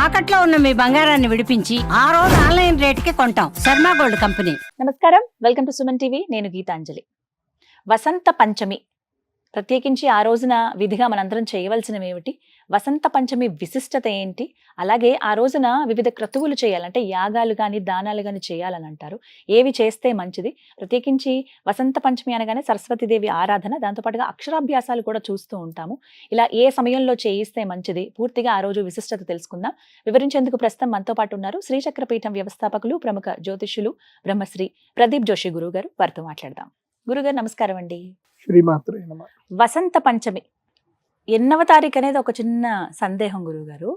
తాకట్లో ఉన్న మీ బంగారాన్ని విడిపించి ఆ రోజు ఆన్లైన్ రేటుకి కొంటాం. Sharma gold company. నమస్కారం, వెల్కమ్ టు సుమన్ టీవీ. నేను గీతాంజలి. వసంత పంచమి ప్రత్యేకించి ఆ రోజున విధిగా మనందరం చేయవలసినవి ఏమిటి, వసంత పంచమి విశిష్టత ఏంటి, అలాగే ఆ రోజున వివిధ క్రతువులు చేయాలంటే యాగాలు కానీ దానాలు కానీ చేయాలని అంటారు. ఏవి చేస్తే మంచిది, ప్రత్యేకించి వసంత పంచమి అనగానే సరస్వతీదేవి ఆరాధన, దాంతోపాటుగా అక్షరాభ్యాసాలు కూడా చూస్తూ ఉంటాము. ఇలా ఏ సమయంలో చేయిస్తే మంచిది, పూర్తిగా ఆ రోజు విశిష్టత తెలుసుకుందాం. వివరించేందుకు ప్రస్తుతం మనతో పాటు ఉన్నారు శ్రీచక్రపీఠం వ్యవస్థాపకులు, ప్రముఖ జ్యోతిష్యులు బ్రహ్మశ్రీ ప్రదీప్ జోషి గురువు గారు. వారితో మాట్లాడదాం. గురుగారు నమస్కారం అండి. శ్రీమాత్రే నమః. వసంత పంచమి ఎన్నవ తారీఖు అనేది ఒక చిన్న సందేహం గురువుగారు.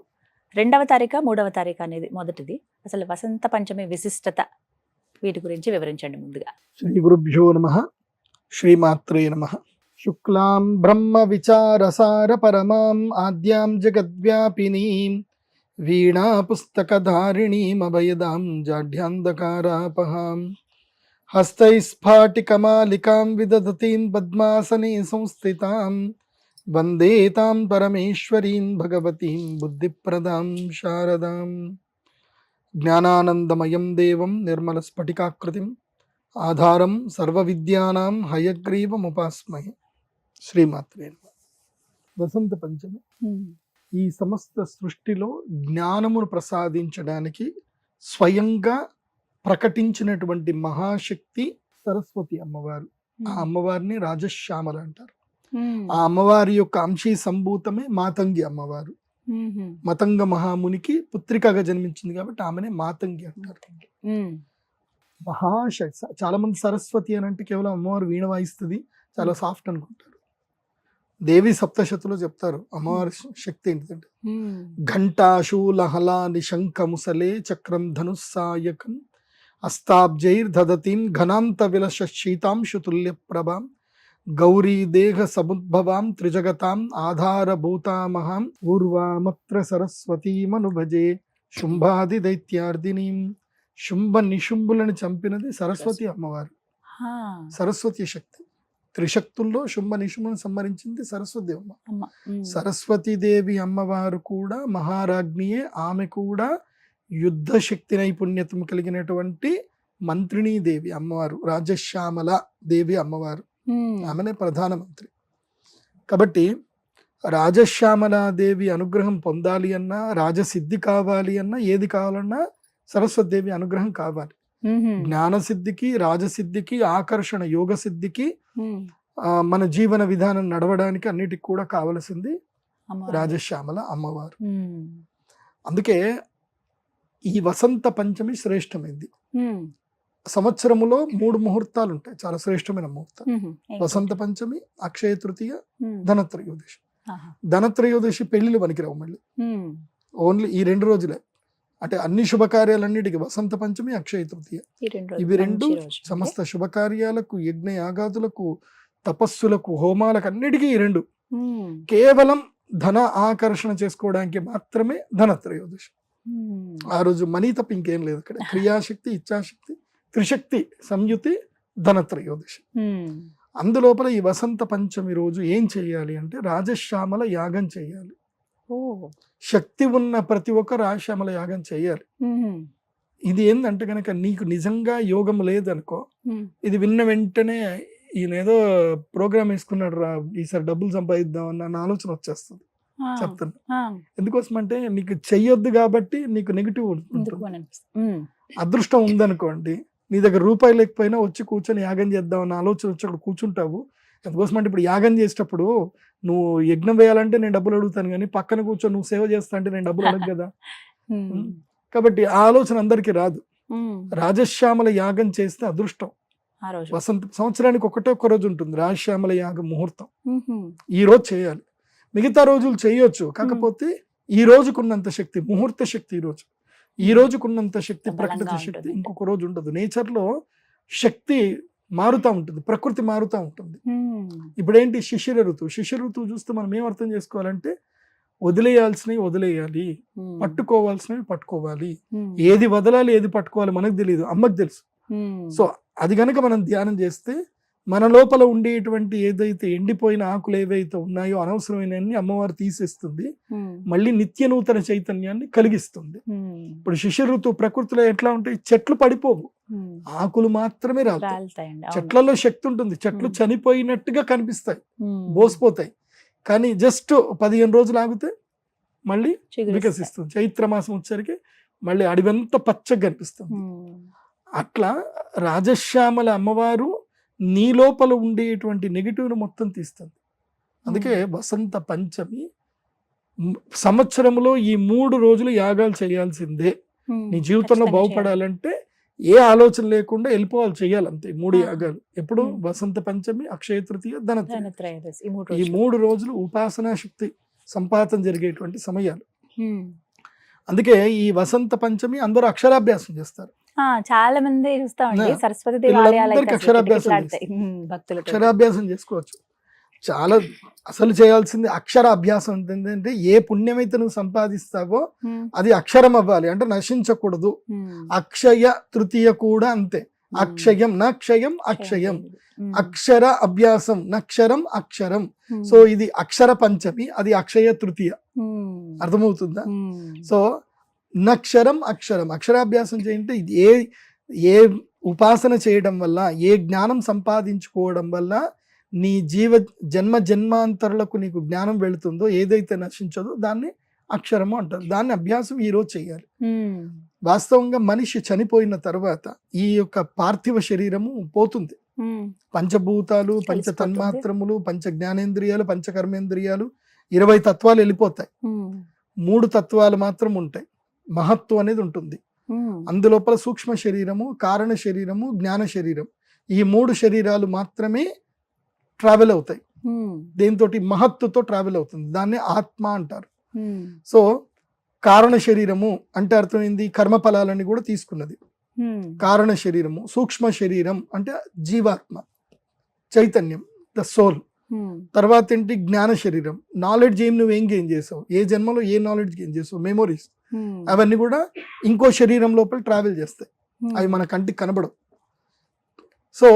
2వ తారీఖా 3వ తారీఖు అనేది మొదటిది. అసలు వసంత పంచమి విశిష్టత వీటి గురించి వివరించండి ముందుగా. శ్రీ గురుభ్యో నమః. శ్రీమాత్రే నమః. శుక్లాం బ్రహ్మ విచారసార పరమాం ఆద్యాం జగద్వ్యాపినీం వీణా పుస్తకధారిణీం అభయదాం జాఢ్యాంధకారాపహాం హస్తైస్ఫాటికమాలికాం విదధతీం పద్మాసనే సంస్థితాం వందే తాం పరమేశ్వరీం భగవతీం బుద్ధిప్రదాం శారదాం. జ్ఞానానందమయం దేవం నిర్మలస్ఫటికాకృతిం ఆధారం సర్వవిద్యానాం హయగ్రీవముపాస్మహే. శ్రీమాత్రే నమః. వసంత పంచమి ఈ సమస్త సృష్టిలో జ్ఞానమును ప్రసాదించడానికి స్వయంగా ప్రకటించినటువంటి మహాశక్తి సరస్వతి అమ్మవారు. ఆ అమ్మవారిని రాజశ్యామల అంటారు. ఆ అమ్మవారి యొక్క అంశీ సంభూతమే మాతంగి అమ్మవారు. మతంగ మహామునికి పుత్రికగా జన్మించింది కాబట్టి ఆమెనే మాతంగి అంటారు. మహాశక్తి. చాలా మంది సరస్వతి అని అంటే కేవలం అమ్మవారు వీణ వాయిస్తుంది, చాలా సాఫ్ట్ అనుకుంటారు. దేవి సప్తశతిలో చెప్తారు అమ్మవారి శక్తి ఏంటిదంటే ఘంటాశూలహలా నిశంఖ ముసలే చక్రం ధనుస్సాయకం అస్తాబ్జైర్దధతీం ఘనాంత విలస శీతాంశుతుల్య ప్రభాం గౌరీ దేహ సముద్భవాం త్రిజగతాం ఆధారభూతామహాం ఊర్వామత్ర సరస్వతీమనుభజే శుంభాది దైత్యార్దినీం. శుంభ నిశుంభులను చంపినది సరస్వతి అమ్మవారు. సరస్వతి శక్తి. త్రిశక్తుల్లో శుంభ నిశుంభులను సంహరించింది సరస్వతి అమ్మ. సరస్వతీదేవి అమ్మవారు కూడా మహారాజ్ఞియే. ఆమె కూడా యుద్ధ శక్తి నైపుణ్యతం కలిగినటువంటి మంత్రిణీ దేవి అమ్మవారు, రాజశ్యామల దేవి అమ్మవారు. ఆమెనే ప్రధానమంత్రి. కాబట్టి రాజశ్యామల దేవి అనుగ్రహం పొందాలి అన్నా, రాజసిద్ధి కావాలి అన్నా, ఏది కావాలన్నా సరస్వతి దేవి అనుగ్రహం కావాలి. జ్ఞానసిద్ధికి, రాజసిద్ధికి, ఆకర్షణ యోగ సిద్ధికి, మన జీవన విధానం నడవడానికి అన్నిటికి కూడా కావలసింది రాజశ్యామల అమ్మవారు. అందుకే ఈ వసంత పంచమి శ్రేష్టమైంది. సంవత్సరములో 3 ముహూర్తాలు ఉంటాయి, చాలా శ్రేష్టమైన ముహూర్తాలు. వసంత పంచమి, అక్షయ తృతీయ, ధనత్రయోదశి. ధనత్రయోదశి పెళ్లిళ్ళు పనికిరావు మళ్ళీ, ఓన్లీ ఈ 2 రోజులే. అంటే అన్ని శుభకార్యాలన్నిటికీ వసంత పంచమి, అక్షయ తృతీయ, ఇవి 2 సమస్త శుభకార్యాలకు, యజ్ఞ యాగాదులకు, తపస్సులకు, హోమాలకు అన్నిటికీ ఈ 2 కేవలం ధన ఆకర్షణ చేసుకోవడానికి మాత్రమే ధనత్రయోదశి. ఆ రోజు మనీ తప్ప ఇంకేం లేదు. అక్కడ క్రియాశక్తి, ఇచ్ఛాశక్తి, త్రిశక్తి సంయుతి ధనత్రయోదశి. అందులోపల ఈ వసంత పంచమి రోజు ఏం చేయాలి అంటే రాజశ్యామల యాగం చేయాలి. శక్తి ఉన్న ప్రతి ఒక్క రాజశ్యామల యాగం చేయాలి. ఇది ఏంటంటే కనుక నీకు నిజంగా యోగం లేదనుకో, ఇది విన్న వెంటనే ఈయన ఏదో ప్రోగ్రామ్ వేసుకున్నాడు రా, ఈసారి డబ్బులు సంపాదిద్దాం అన్న ఆలోచన వచ్చేస్తుంది. చెప్తున్నా ఎందుకోసం అంటే నీకు చెయ్యొద్దు కాబట్టి నీకు నెగిటివ్ ఉంటుంది. అదృష్టం ఉందనుకోండి, నీ దగ్గర రూపాయి లేకపోయినా వచ్చి కూర్చొని యాగం చేద్దాం అన్న ఆలోచన వచ్చి అక్కడ కూర్చుంటావు. ఎందుకోసం అంటే ఇప్పుడు యాగం చేసేటప్పుడు నువ్వు యజ్ఞం వేయాలంటే నేను డబ్బులు అడుగుతాను, కానీ పక్కన కూర్చొని నువ్వు సేవ చేస్తా అంటే నేను డబ్బులు అడగ కదా. కాబట్టి ఆ ఆలోచన అందరికీ రాదు. రాజశ్యామల యాగం చేస్తే అదృష్టం. వసంత సంవత్సరానికి ఒక్క రోజు ఉంటుంది రాజశ్యామల యాగం ముహూర్తం. ఈ రోజు చేయాలి, మిగతా రోజులు చేయొచ్చు. కాకపోతే ఈ రోజుకున్నంత శక్తి, ముహూర్త శక్తి ఈ రోజుకున్నంత శక్తి, ప్రకృతి శక్తి ఇంకొక రోజు ఉండదు. నేచర్లో శక్తి మారుతూ ఉంటుంది, ప్రకృతి మారుతూ ఉంటుంది. ఇప్పుడేంటి శిశిర ఋతువు. శిశిర ఋతువు చూస్తే మనం ఏం అర్థం చేసుకోవాలంటే వదిలేయాల్సినవి వదిలేయాలి, పట్టుకోవాల్సినవి పట్టుకోవాలి. ఏది వదలాలి, ఏది పట్టుకోవాలి మనకు తెలియదు, అమ్మకు తెలుసు. సో అది కనుక మనం ధ్యానం చేస్తే మన లోపల ఉండేటువంటి ఏదైతే ఎండిపోయిన ఆకులు ఏవైతే ఉన్నాయో అనవసరమైనన్ని అమ్మవారు తీసేస్తుంది, మళ్ళీ నిత్య నూతన చైతన్యాన్ని కలిగిస్తుంది. ఇప్పుడు శిశిర ఋతువు ప్రకృతిలో ఎట్లా ఉంటాయి, చెట్లు పడిపోవు, ఆకులు మాత్రమే రాలుతాయి. చెట్లలో శక్తి ఉంటుంది, చెట్లు చనిపోయినట్టుగా కనిపిస్తాయి, బోసిపోతాయి, కానీ జస్ట్ 15 రోజులు ఆగితే మళ్ళీ వికసిస్తుంది. చైత్ర మాసం వచ్చరికి మళ్ళీ అడివంతా పచ్చగా కనిపిస్తుంది. అట్లా రాజశ్యామల అమ్మవారు నీ లోపల ఉండేటువంటి నెగిటివ్ను మొత్తం తీస్తుంది. అందుకే వసంత పంచమి సంవత్సరంలో ఈ 3 రోజులు యాగాలు చేయాల్సిందే. నీ జీవితంలో బాగుపడాలంటే ఏ ఆలోచన లేకుండా వెళ్ళిపోవాలి, చేయాలి అంతే. 3 యాగాలు ఎప్పుడు, వసంత పంచమి, అక్షయ తృతీయ, ధనత్రయోదశి. ఈ 3 రోజులు ఉపాసనా శక్తి సంపాదన జరిగేటువంటి సమయాలు. అందుకే ఈ వసంత పంచమి అందరూ అక్షరాభ్యాసం చేస్తారు. చాలా మంది చూస్తామండి, సరస్వతి అక్షరాభ్యాసం చేసుకోవచ్చు. చాలా అసలు చేయాల్సింది అక్షర అభ్యాసం. ఏంటంటే ఏ పుణ్యమైతే నువ్వు సంపాదిస్తావో అది అక్షరం అవ్వాలి, అంటే నశించకూడదు. అక్షయ తృతీయ కూడా అంతే, అక్షయం నక్షయం అక్షయం, అక్షర అభ్యాసం నక్షరం అక్షరం. సో ఇది అక్షర పంచమి, అది అక్షయ తృతీయ. అర్థమవుతుందా? సో నక్షరం అక్షరం, అక్షరాభ్యాసం చేయంటే ఏ ఉపాసన చేయడం వల్ల, ఏ జ్ఞానం సంపాదించుకోవడం వల్ల నీ జన్మ జన్మాంతరులకు నీకు జ్ఞానం వెళుతుందో, ఏదైతే నశించదో దాన్ని అక్షరము అంటారు. దాన్ని అభ్యాసం ఈరోజు చేయాలి. వాస్తవంగా మనిషి చనిపోయిన తర్వాత ఈ యొక్క పార్థివ శరీరము పోతుంది. పంచభూతాలు, పంచ తన్మాత్రములు, పంచ జ్ఞానేంద్రియాలు, పంచ కర్మేంద్రియాలు, 20 తత్వాలు వెళ్ళిపోతాయి. 3 తత్వాలు మాత్రం ఉంటాయి. మహత్వం అనేది ఉంటుంది. అందులోపల సూక్ష్మ శరీరము, కారణ శరీరము, జ్ఞాన శరీరం, ఈ 3 శరీరాలు మాత్రమే ట్రావెల్ అవుతాయి. దేంతో, మహత్తుతో ట్రావెల్ అవుతుంది. దాన్ని ఆత్మ అంటారు. సో కారణ శరీరము అంటే అర్థమైంది, కర్మఫలాలని కూడా తీసుకున్నది. కారణ శరీరము, సూక్ష్మ శరీరం అంటే జీవాత్మ, చైతన్యం, ద సోల్. తర్వాత ఏంటి, జ్ఞాన శరీరం, నాలెడ్జ్. నువ్వేం గెయిన్ చేసావు, ఏ జన్మలో ఏ నాలెడ్జ్ గెయిన్ చేసావు, మెమోరీస్, అవన్నీ కూడా ఇంకో శరీరం లోపల ట్రావెల్ చేస్తాయి. అవి మన కంటికి కనబడవు. సో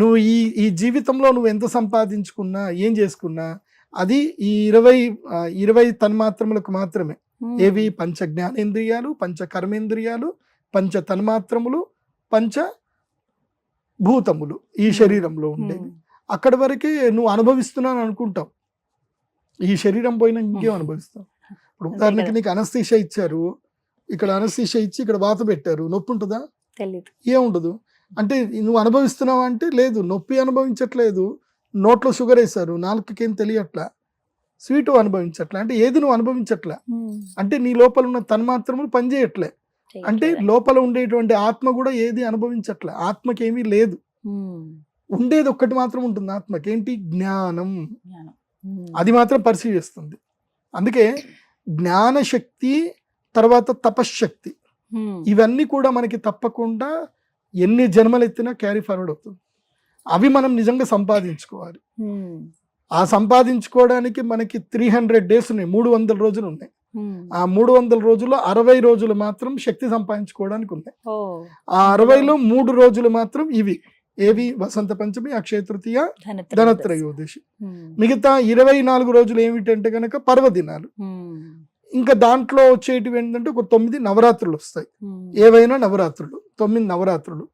నువ్వు ఈ జీవితంలో నువ్వు ఎంత సంపాదించుకున్నా, ఏం చేసుకున్నా, అది ఈ 20 తన్మాత్రములకు మాత్రమే. ఏవి, పంచ జ్ఞానేంద్రియాలు, పంచ కర్మేంద్రియాలు, పంచ తన్మాత్రములు, పంచ భూతములు ఈ శరీరంలో ఉండేవి. అక్కడి వరకే నువ్వు అనుభవిస్తున్నాను అనుకుంటావు. ఈ శరీరం పోయినా ఇంకేం అనుభవిస్తావు. ఇప్పుడు ఉదాహరణకి నీకు అనస్థీషియా ఇచ్చారు, ఇక్కడ అనస్థీషియా ఇచ్చి ఇక్కడ వాత పెట్టారు, నొప్పి ఉంటుందా? ఏముండదు. అంటే నువ్వు అనుభవిస్తున్నావు అంటే లేదు, నొప్పి అనుభవించట్లేదు. నోట్లో షుగర్ వేశారు, నాలుకకేం తెలియట్లా, స్వీటు అనుభవించట్లే, అంటే ఏది నువ్వు అనుభవించట్లే. అంటే నీ లోపల ఉన్న తన్మాత్రములు పనిచేయట్లే. అంటే లోపల ఉండేటువంటి ఆత్మ కూడా ఏది అనుభవించట్లే. ఆత్మకేమీ లేదు, ఉండేది ఒక్కటి మాత్రం ఉంటుంది. ఆత్మకి ఏంటి, జ్ఞానం. అది మాత్రం పర్సీవ్ చేస్తుంది. అందుకే జ్ఞానశక్తి, తర్వాత తపశ్శక్తి, ఇవన్నీ కూడా మనకి తప్పకుండా ఎన్ని జన్మలు ఎత్తినా క్యారీ ఫార్వర్డ్ అవుతుంది. అవి మనం నిజంగా సంపాదించుకోవాలి. ఆ సంపాదించుకోవడానికి మనకి 300 డేస్ ఉన్నాయి, 300 రోజులు ఉన్నాయి. ఆ 300 రోజుల్లో 60 రోజులు మాత్రం శక్తి సంపాదించుకోవడానికి ఉన్నాయి. ఆ 60లో 3 రోజులు మాత్రం ఇవి ఏవి, వసంత పంచమి, అక్షయ తృతీయ, ధనత్రయోదశి. మిగతా 24 రోజులు ఏమిటంటే కనుక పర్వదినాలు. ఇంకా దాంట్లో వచ్చేటివి ఏంటంటే ఒక 9 నవరాత్రులు వస్తాయి. ఏవైనా నవరాత్రులు, 9 నవరాత్రులు.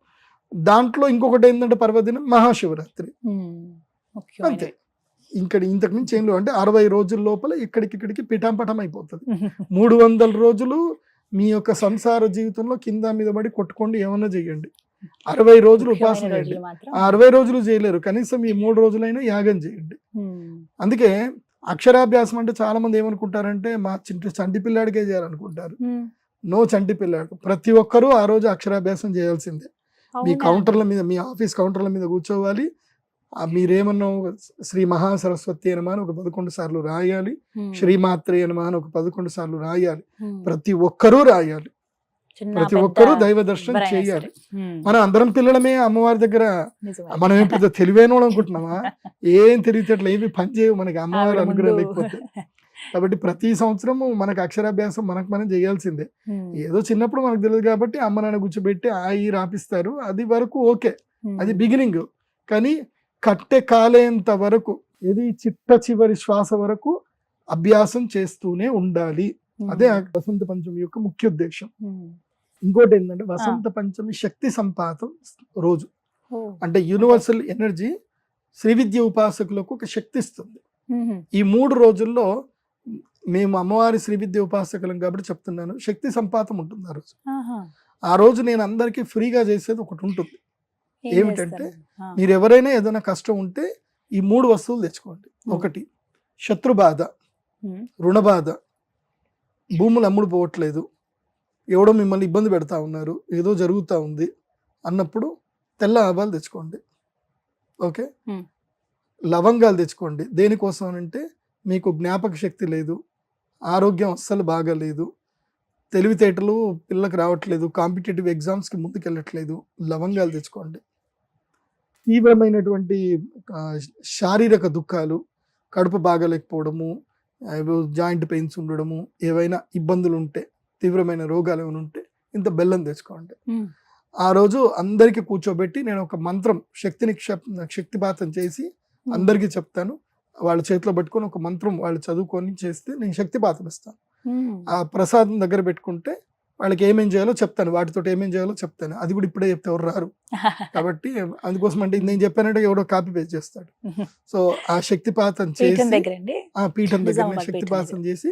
దాంట్లో ఇంకొకటి ఏంటంటే పర్వదినం, మహాశివరాత్రి. అంతే. ఇంతకు మించి ఏం లేవు. అంటే 60 రోజుల లోపల ఇక్కడికి పిఠాంపటం అయిపోతుంది. 300 రోజులు మీ యొక్క సంసార జీవితంలో కింద మీద పడి కొట్టుకోండి, ఏమన్నా చేయండి. 60 రోజులు ఉపాసన చేయండి. 60 రోజులు చేయలేరు, కనీసం ఈ 3 రోజులైనా యాగం చేయండి. అందుకే అక్షరాభ్యాసం అంటే చాలా మంది ఏమనుకుంటారంటే మా చంటి పిల్లాడికే చేయాలనుకుంటారు. నో, చంటి పిల్లాడు ప్రతి ఒక్కరూ ఆ రోజు అక్షరాభ్యాసం చేయాల్సిందే. మీ కౌంటర్ల మీద, మీ ఆఫీస్ కౌంటర్ల మీద కూర్చోవాలి. మీరేమన్నా శ్రీ మహాసరస్వతి నమః అని ఒక 11 సార్లు రాయాలి, శ్రీమాత్రే నమః అని ఒక 11 సార్లు రాయాలి. ప్రతి ఒక్కరూ రాయాలి, ప్రతి ఒక్కరూ దైవ దర్శనం చేయాలి. మనం అందరం పిల్లలమే అమ్మవారి దగ్గర. మనం ఏం పెద్ద తెలివైన వాళ్ళు అనుకుంటున్నామా? ఏం తెలియటట్లు ఏమి పని చేయవు మనకి అమ్మవారి అనుగ్రహం లేకపోతే. కాబట్టి ప్రతి సంవత్సరము మనకు అక్షరాభ్యాసం మనం చేయాల్సిందే. ఏదో చిన్నప్పుడు మనకు తెలియదు కాబట్టి అమ్మ నాన్న కూర్చోబెట్టి ఈ రాపిస్తారు, అది వరకు ఓకే, అది బిగినింగ్. కానీ కట్టె కాలేంత వరకు ఇది చిట్ట చివరి శ్వాస వరకు అభ్యాసం చేస్తూనే ఉండాలి. అదే ఆ వసంత పంచమి యొక్క ముఖ్య ఉద్దేశం. ఇంకోటి ఏంటంటే వసంత పంచమి శక్తి సంపాతం రోజు. అంటే యూనివర్సల్ ఎనర్జీ శ్రీ విద్య ఉపాసకులకు ఒక శక్తి ఇస్తుంది. ఈ 3 రోజుల్లో మేము అమ్మవారి శ్రీ విద్య ఉపాసకులం కాబట్టి చెప్తున్నాను, శక్తి సంపాతం ఉంటుంది ఆ రోజు. ఆ రోజు నేను అందరికీ ఫ్రీగా చేసేది ఒకటి ఉంటుంది. ఏమిటంటే మీరు ఎవరైనా ఏదైనా కష్టం ఉంటే ఈ 3 వస్తువులు తెచ్చుకోండి. ఒకటి శత్రు బాధ, రుణ బాధ, భూములు అమ్ముడు పోవట్లేదు, ఎవడో మిమ్మల్ని ఇబ్బంది పెడతా ఉన్నారు, ఏదో జరుగుతూ ఉంది అన్నప్పుడు తెల్ల ఆవాలు తెచ్చుకోండి. ఓకే, లవంగాలు తెచ్చుకోండి. దేనికోసం అంటే మీకు జ్ఞాపక శక్తి లేదు, ఆరోగ్యం అస్సలు బాగాలేదు, తెలివితేటలు పిల్లలకు రావట్లేదు, కాంపిటేటివ్ ఎగ్జామ్స్కి ముందుకు వెళ్ళట్లేదు, లవంగాలు తెచ్చుకోండి. తీవ్రమైనటువంటి శారీరక దుఃఖాలు, కడుపు బాగాలేకపోవడము, జాయింట్ పెయిన్స్ ఉండడము, ఏవైనా ఇబ్బందులు ఉంటే, తీవ్రమైన రోగాలు ఏమైనా ఉంటే ఇంత బెల్లం తెచ్చుకోండి. ఆ రోజు అందరికీ కూర్చోబెట్టి నేను ఒక మంత్రం శక్తిపాతం చేసి అందరికీ చెప్తాను. వాళ్ళ చేతిలో పెట్టుకొని ఒక మంత్రం వాళ్ళు చదువుకొని చేస్తే నేను శక్తిపాతం ఇస్తాను. ఆ ప్రసాదం దగ్గర పెట్టుకుంటే వాళ్ళకి ఏమేం చేయాలో చెప్తాను, వాటితో ఏమేం చేయాలో చెప్తాను. అది కూడా ఇప్పుడే చెప్తే ఎవరు రారు కాబట్టి అందుకోసం అంటే నేను చెప్పానంటే ఎవడో కాపీ పేస్ట్ చేస్తాడు. సో ఆ శక్తిపాతం చేసి పీఠం దగ్గర శక్తిపాతం చేసి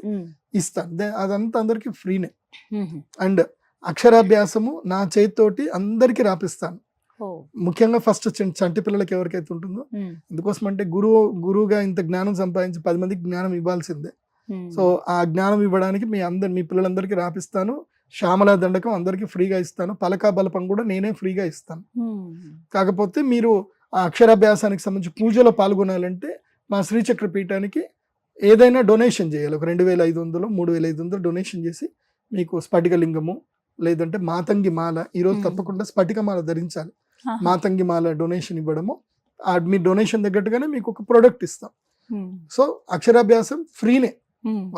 ఇస్తాను. అదంతా అందరికి ఫ్రీనే. అండ్ అక్షరాభ్యాసము నా చేతితోటి అందరికి రాపిస్తాను. ముఖ్యంగా ఫస్ట్ చంటి పిల్లలకి ఎవరికైతే ఉంటుందో, ఎందుకోసం అంటే గురువుగా ఇంత జ్ఞానం సంపాదించి 10 మందికి జ్ఞానం ఇవ్వాల్సిందే. సో ఆ జ్ఞానం ఇవ్వడానికి మీ పిల్లలందరికీ రాపిస్తాను. శ్యామలా దండకం అందరికీ ఫ్రీగా ఇస్తాను. పలకా బలపం కూడా నేనే ఫ్రీగా ఇస్తాను. కాకపోతే మీరు ఆ అక్షరాభ్యాసానికి సంబంధించి పూజలో పాల్గొనాలంటే మా శ్రీచక్ర పీఠానికి ఏదైనా డొనేషన్ చేయాలి. ఒక 2500 3500 డొనేషన్ చేసి మీకు స్ఫటికలింగము లేదంటే మాతంగి మాల, ఈరోజు తప్పకుండా స్ఫటిక మాల ధరించాలి. మాతంగి మాల డొనేషన్ ఇవ్వడము, మీ డొనేషన్ తగ్గట్టుగానే మీకు ఒక ప్రోడక్ట్ ఇస్తాం. సో అక్షరాభ్యాసం ఫ్రీనే,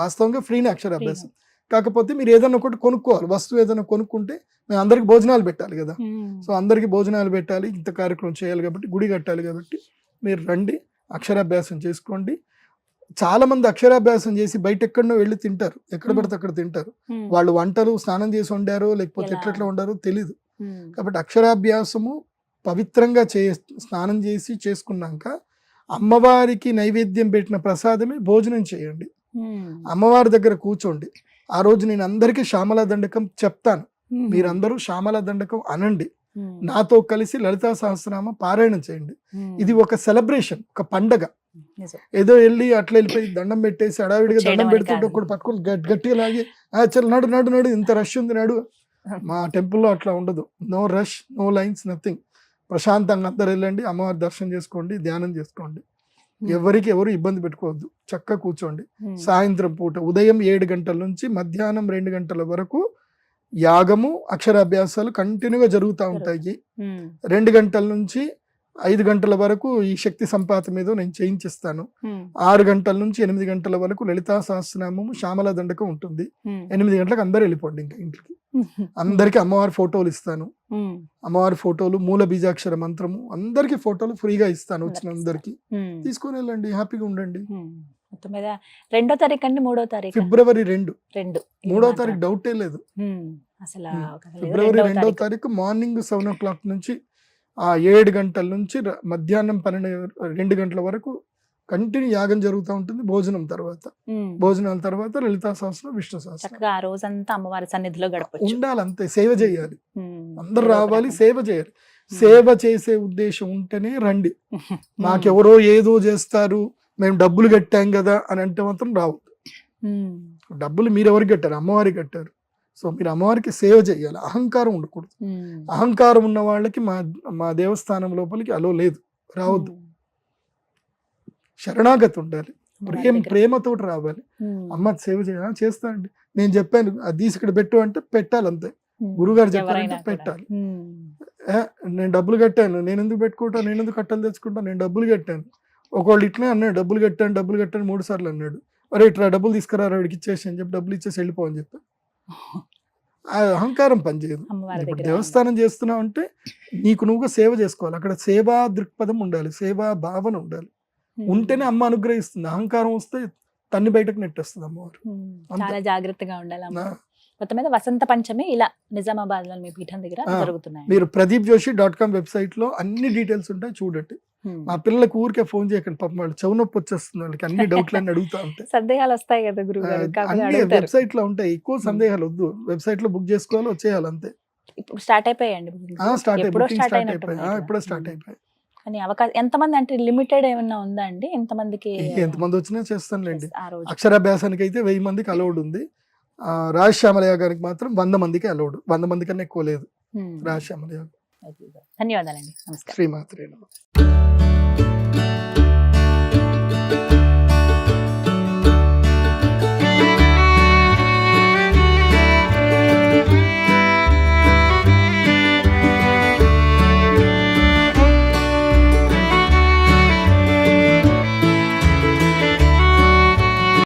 వాస్తవంగా ఫ్రీనే అక్షరాభ్యాసం. కాకపోతే మీరు ఏదైనా ఒకటి కొనుక్కోవాలి. వస్తువు ఏదైనా కొనుక్కుంటే మేము అందరికి భోజనాలు పెట్టాలి కదా. సో అందరికి భోజనాలు పెట్టాలి, ఇంత కార్యక్రమం చేయాలి కాబట్టి, గుడి కట్టాలి కాబట్టి మీరు రండి, అక్షరాభ్యాసం చేసుకోండి. చాలా మంది అక్షరాభ్యాసం చేసి బయట ఎక్కడో వెళ్ళి తింటారు, ఎక్కడ పడితే అక్కడ తింటారు. వాళ్ళు వంటలు స్నానం చేసి వండారో లేకపోతే ఎట్లెట్లా వండారో తెలీదు. కాబట్టి అక్షరాభ్యాసము పవిత్రంగా స్నానం చేసి చేసుకున్నాక అమ్మవారికి నైవేద్యం పెట్టిన ప్రసాదమే భోజనం చేయండి. అమ్మవారి దగ్గర కూర్చోండి. ఆ రోజు నేను అందరికీ శ్యామలా దండకం చెప్తాను, మీరందరూ శ్యామలా దండకం అనండి, నాతో కలిసి లలితా సహస్రనామ పారాయణం చేయండి. ఇది ఒక సెలబ్రేషన్, ఒక పండగ. ఏదో వెళ్ళి అట్లా వెళ్ళిపోయి దండం పెట్టేసి అడావిడిగా దండం పెడుతుంటే ఒకటి పట్టుకొని గట్టిగా లాగి చల్ నడు నడు నడు, ఇంత రష్ ఉంది నడు. మా టెంపుల్లో అట్లా ఉండదు. No rush, no lines, nothing. ప్రశాంతంగా అందరు వెళ్ళండి, అమ్మవారి దర్శనం చేసుకోండి, ధ్యానం చేసుకోండి. ఎవరు ఇబ్బంది పెట్టుకోవద్దు, చక్కగా కూర్చోండి. సాయంత్రం పూట ఉదయం 7 గంటల నుంచి మధ్యాహ్నం 2 గంటల వరకు యాగము అక్షరాభ్యాసాలు కంటిన్యూగా జరుగుతూ ఉంటాయి. 2 గంటల నుంచి 5 గంటల వరకు ఈ శక్తి సంపాతం ఏదో నేను చేయించిస్తాను. 6 గంటల నుంచి 8 గంటల వరకు లలితా సహస్రనామము శ్యామలా దండకం ఉంటుంది. 8 గంటలకు అందరు వెళ్ళిపోండి ఇంకా ఇంటికి. అందరికి అమ్మవారి ఫోటోలు ఇస్తాను. అమ్మవారి ఫోటోలు, మూల బీజాక్షర మంత్రము, అందరికి ఫోటోలు ఫ్రీగా ఇస్తాను. వచ్చిన అందరికి తీసుకొని వెళ్ళండి, హ్యాపీగా ఉండండి. 2వ తారీఖు అండి, 3వ తారీఖు? ఫిబ్రవరి 2. 3వ తారీఖు డౌటే లేదు. ఫిబ్రవరి 2వ తారీఖు మార్నింగ్ 7 o'clock నుంచి 7 గంటల నుంచి మధ్యాహ్నం 2 గంటల వరకు కంటిన్యూ యాగం జరుగుతూ ఉంటుంది. భోజనాల తర్వాత లలితా సహస్రం, విష్ణు సహస్రం. ఆ రోజంతా అమ్మవారి సన్నిధిలో ఉండాలి, అంతే. సేవ చేయాలి, అందరు రావాలి, సేవ చేయాలి. సేవ చేసే ఉద్దేశం ఉంటేనే రండి. మాకెవరో ఏదో చేస్తారు, మేము డబ్బులు కట్టాం కదా అని అంటే మాత్రం రావద్దు. డబ్బులు మీరు ఎవరికి కట్టారు? అమ్మవారికి కట్టారు. సో మీరు అమ్మవారికి సేవ చేయాలి, అహంకారం ఉండకూడదు. అహంకారం ఉన్న వాళ్ళకి మా దేవస్థానం లోపలికి అలో లేదు, రావద్దు. శరణాగతి ఉండాలి, ప్రేమతోటి రావాలి. అమ్మ సేవ చేస్తానండి, నేను చెప్పాను అది తీసి ఇక్కడ పెట్టు అంటే పెట్టాలి, అంతే. గురుగారు చెప్పారంటే పెట్టాలి. నేను డబ్బులు కట్టాను, నేను ఎందుకు పెట్టుకుంటాను, నేను ఎందుకు కట్టలు తెచ్చుకుంటాను, నేను డబ్బులు కట్టాను. ఒకళ్ళు ఇట్లనే అన్నాడు, డబ్బులు కట్టాను 3 సార్లు అన్నాడు. అరే ఇట్లా డబ్బులు తీసుకురా, వాడికి ఇచ్చేసి అని చెప్పి డబ్బులు ఇచ్చేసి వెళ్ళిపోవని చెప్పి ఆ అహంకారం పనిచేయదు. అమ్మవారి ఇప్పుడు దగ్గర దేవస్థానం చేస్తున్నావు అంటే నీకు నువ్వుగా సేవ చేసుకోవాలి. అక్కడ సేవా దృక్పథం ఉండాలి, సేవా భావన ఉండాలి. ఉంటేనే అమ్మ అనుగ్రహిస్తుంది. అహంకారం వస్తే తన్ని బయటకు నెట్టేస్తుంది అమ్మవారు. అంతే. చాలా జాగ్రత్తగా ఉండాలి అమ్మ. నా- మొత్తం మీద వసంత పంచమి ఇలా నిజామాబాద్ లో మీ పీఠం దగ్గర ఆ, జరుగుతున్నాయి. మీరు ప్రదీప్జోషి.com వెబ్సైట్ లో అన్ని డీటెయిల్స్ ఉంటాయి, చూడండి. మా పిల్లలకు ఊరికే ఫోన్ చేయకండి, పాపం వాళ్ళు చెవు నొప్పి వచ్చేస్తుంది వాళ్ళకి, అన్ని డౌట్లన్నీ అడుగుతా ఉంటాయి. సందేహాలు వస్తాయి కదా గురువు గారు, కాకపోతే అన్ని అడుగుతారు. వెబ్సైట్ లో ఉంటాయి, ఎక్కువ సందేహాలు వద్దు. వెబ్సైట్ లో బుక్ చేసుకోవాలి, వచ్చేయాలి అంతే. ఇప్పుడు స్టార్ట్ అయిపోయాయండి bookings? స్టార్ట్ ఎప్పుడో అయిపోయి స్టార్ట్ స్టార్ట్ అయినట్టు అయిపోయి ఇప్పుడే స్టార్ట్ అయిపోయి. కానీ అవకాశం ఎంతమంది అంటే లిమిటెడ్ ఏమన్నా ఉందా అండి? ఎంతమందికి ఎంతమంది వచ్చినా చేస్తానులేండి. ఆ రోజు అక్షరాభ్యాసానికి అయితే 1000 మందికి అలౌడ్ ఉంది. రాజశ్యామలయ్య గారికి మాత్రం 100 మందికి అలౌడ్. 100 మంది కన్నా ఎక్కువ లేదు. రాజశ్యామలయ్య ధన్యవాదాలండి. నమస్కారం. శ్రీమాత్రే నమః.